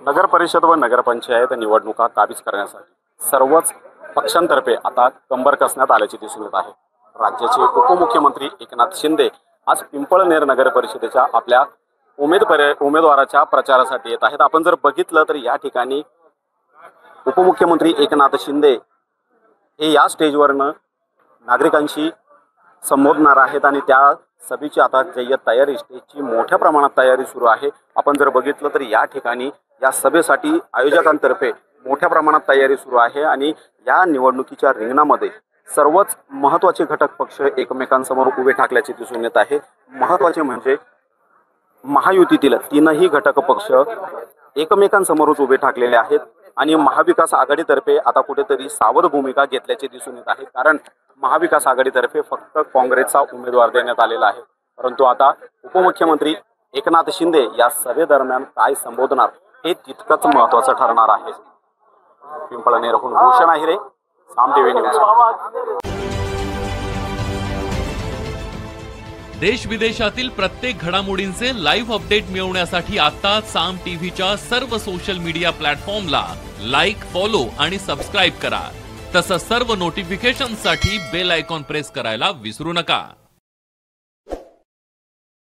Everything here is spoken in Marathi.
नगर परिषद व नगरपंचायत निवडणुका काबीज करण्यासाठी सर्वच पक्षांतर्फे आता कंबर कसण्यात आल्याचे दिसून येत आहे। राज्याचे उपमुख्यमंत्री एकनाथ शिंदे आज पिंपळनेर नगर परिषदेच्या आपल्या उमेदवाराच्या प्रचारासाठी येत आहेत। आपण जर बघितलं तर या ठिकाणी उपमुख्यमंत्री एकनाथ शिंदे हे या स्टेजवरनं नागरिकांशी संबोधणार आहेत आणि त्या सभेची आता जय्यत तयारी, स्टेजची मोठ्या प्रमाणात तयारी सुरू आहे। आपण जर बघितलं तर या ठिकाणी या सभेसाठी आयोजकांतर्फे मोठ्या प्रमाणात तयारी सुरू आहे आणि या निवडणुकीच्या रिंगणामध्ये सर्वच महत्त्वाचे घटक पक्ष एकमेकांसमोर उभे ठाकल्याचे दिसून येत आहे। महत्त्वाचे म्हणजे महायुतीतील तीनही घटक पक्ष एकमेकांसमोरच उभे ठाकलेले आहेत आणि महाविकास आघाडीतर्फे आता कुठेतरी सावध भूमिका घेतल्याचे दिसून येत आहे। कारण महाविकास आघाडीतर्फे फक्त काँग्रेसचा उमेदवार देण्यात आलेला आहे, परंतु आता उपमुख्यमंत्री एकनाथ शिंदे या सभेदरम्यान काय संबोधणार हे तितकंच महत्त्वाचं ठरणार आहे। पिंपळनेरहून भूषण आहिरे, साम टीव्ही न्यूज। देश विदेशातील प्रत्येक घडामोडींचे लाईव्ह अपडेट मिळवण्यासाठी आता साम टीव्हीच्या सर्व सोशल मीडिया प्लॅटफॉर्मला लाईक, फॉलो आणि सबस्क्राईब करा। तसंच सर्व नोटिफिकेशनसाठी बेल आयकॉन प्रेस करायला विसरू नका।